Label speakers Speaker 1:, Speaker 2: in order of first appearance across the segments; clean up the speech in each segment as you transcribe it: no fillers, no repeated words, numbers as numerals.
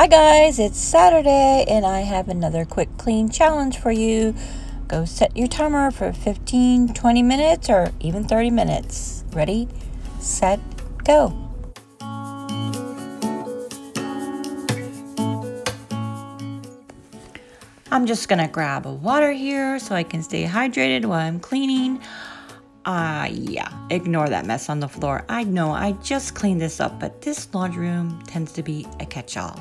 Speaker 1: Hi guys, it's Saturday and I have another quick clean challenge for you. Go set your timer for 15, 20 minutes or even 30 minutes. Ready, set, go. I'm just gonna grab a water here so I can stay hydrated while I'm cleaning. Yeah, ignore that mess on the floor. I know I just cleaned this up, but this laundry room tends to be a catch-all.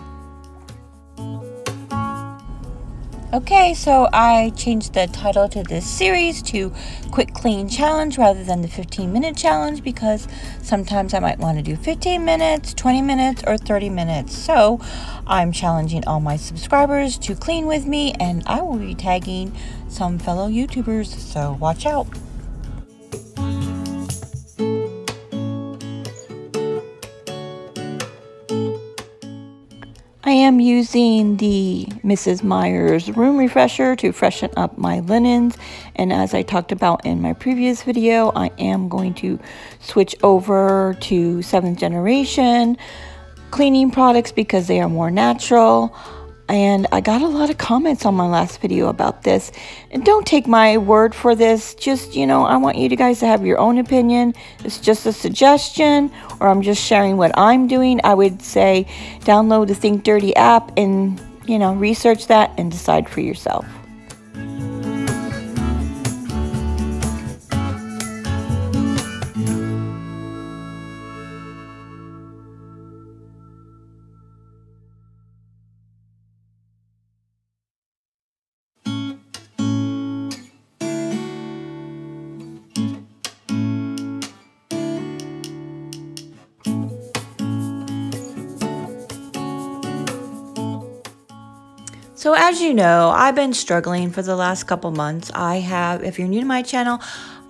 Speaker 1: Okay, so I changed the title to this series to Quick Clean Challenge rather than the 15-minute challenge because sometimes I might want to do 15 minutes, 20 minutes, or 30 minutes. So I'm challenging all my subscribers to clean with me, and I will be tagging some fellow YouTubers, so watch out. I am using the Mrs. Meyer's room refresher to freshen up my linens, and as I talked about in my previous video, I am going to switch over to 7th generation cleaning products because they are more natural. And I got a lot of comments on my last video about this. And don't take my word for this. Just, I want you guys to have your own opinion. It's just a suggestion, or I'm just sharing what I'm doing. I would say download the Think Dirty app and, research that and decide for yourself. So as you know, I've been struggling for the last couple months. If you're new to my channel,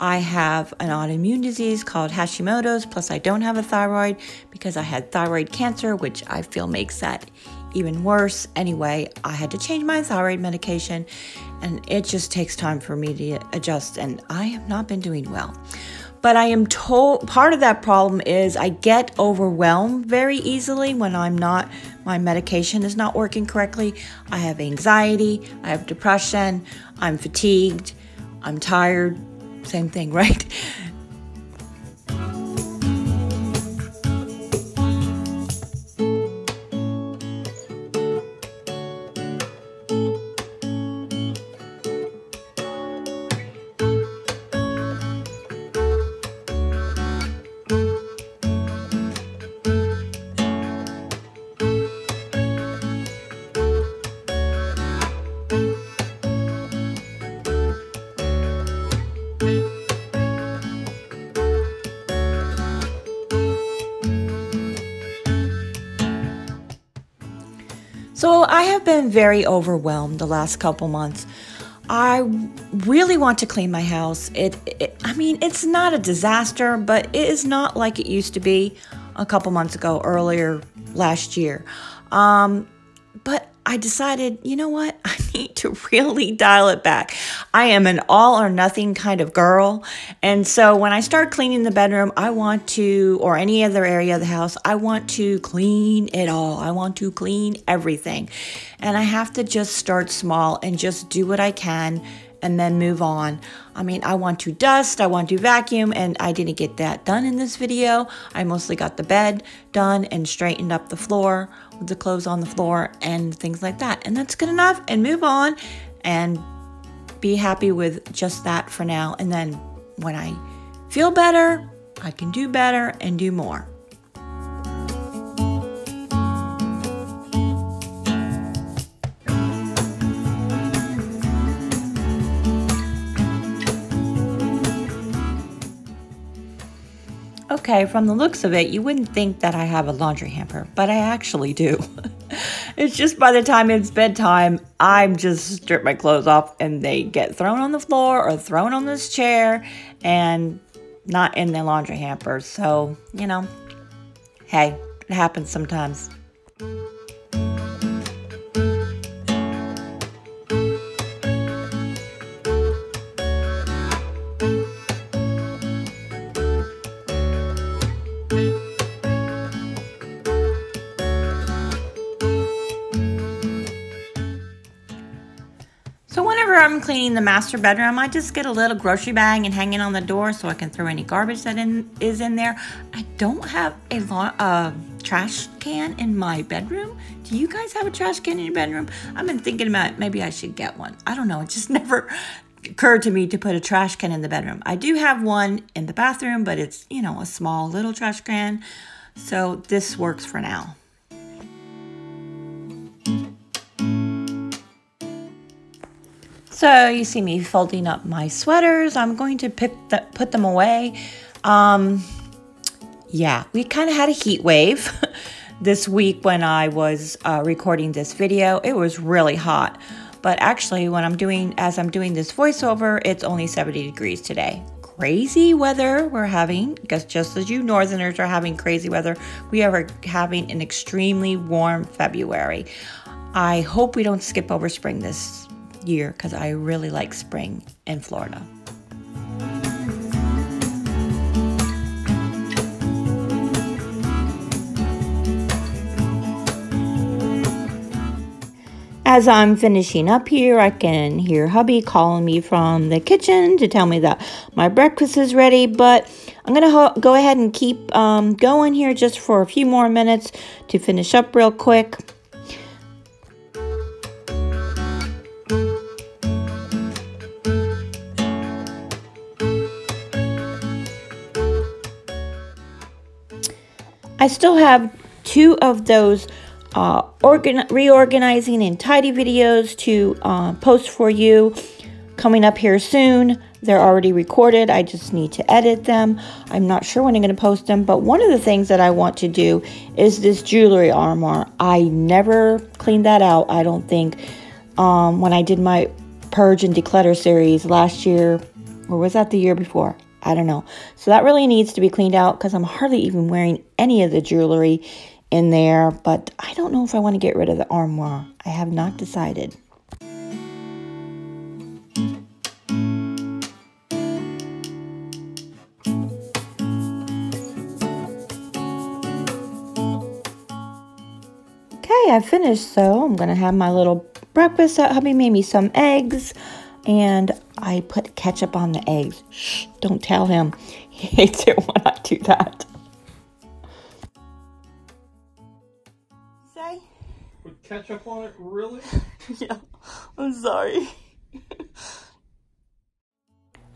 Speaker 1: I have an autoimmune disease called Hashimoto's, plus I don't have a thyroid because I had thyroid cancer, which I feel makes that even worse. Anyway, I had to change my thyroid medication, and it just takes time for me to adjust, and I have not been doing well. But I am told part of that problem is I get overwhelmed very easily when my medication is not working correctly. I have anxiety, I have depression, I'm fatigued, I'm tired, same thing, right? So I have been very overwhelmed the last couple months. I really want to clean my house. It's not a disaster, but it is not like it used to be a couple months ago, earlier last year. But I decided, you know what? I need to really dial it back. I am an all or nothing kind of girl. And so when I start cleaning the bedroom, or any other area of the house, I want to clean it all. I want to clean everything. And I have to just start small and just do what I can and then move on. I want to dust, I want to vacuum, and I didn't get that done in this video. I mostly got the bed done and straightened up the floor with the clothes on the floor and things like that. And that's good enough, and move on and be happy with just that for now. And then when I feel better, I can do better and do more. Okay, from the looks of it, you wouldn't think that I have a laundry hamper, but I actually do. It's just by the time it's bedtime, I'm just strip my clothes off and they get thrown on the floor or thrown on this chair and not in the laundry hamper. So, hey, it happens sometimes. whenever I'm cleaning the master bedroom, I just get a little grocery bag and hang it on the door so I can throw any garbage that is in there. I don't have a trash can in my bedroom. Do you guys have a trash can in your bedroom? I've been thinking about maybe I should get one. I don't know. It just never occurred to me to put a trash can in the bedroom. I do have one in the bathroom, but it's, you know, a small little trash can. So this works for now. So you see me folding up my sweaters. I'm going to put them away. Yeah, we kind of had a heat wave this week when I was recording this video. It was really hot. But actually, as I'm doing this voiceover, it's only 70 degrees today. Crazy weather we're having, because just as you Northerners are having crazy weather, we are having an extremely warm February. I hope we don't skip over spring this year, because I really like spring in Florida. As I'm finishing up here, I can hear hubby calling me from the kitchen to tell me that my breakfast is ready, but I'm going to go ahead and keep going here just for a few more minutes to finish up real quick. I still have 2 of those reorganizing and tidy videos to post for you coming up here soon. They're already recorded. I just need to edit them. I'm not sure when I'm going to post them, but one of the things that I want to do is this jewelry armoire. I never cleaned that out, I don't think, when I did my Purge and Declutter series last year, or was that the year before? I don't know. So that really needs to be cleaned out because I'm hardly even wearing any of the jewelry in there. But I don't know if I want to get rid of the armoire. I have not decided. Okay, I finished. So I'm going to have my little breakfast. Hubby made me some eggs. And I put ketchup on the eggs. Shh, don't tell him. He hates it when I do that. Say?
Speaker 2: Put ketchup on it? Really?
Speaker 1: Yeah, I'm sorry.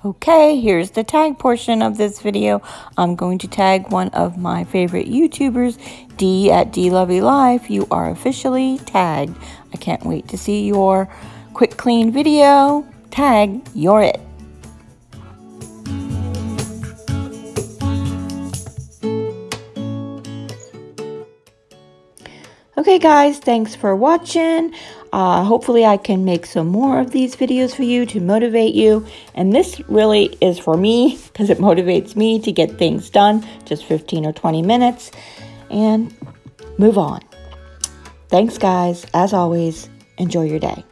Speaker 1: Okay, here's the tag portion of this video. I'm going to tag one of my favorite YouTubers, Dee at Dee Lovey Life. You are officially tagged. I can't wait to see your quick clean video. Tag, you're it. Okay guys, thanks for watching. Hopefully I can make some more of these videos for you to motivate you. And this really is for me because it motivates me to get things done. Just 15 or 20 minutes and move on. Thanks guys. As always, enjoy your day.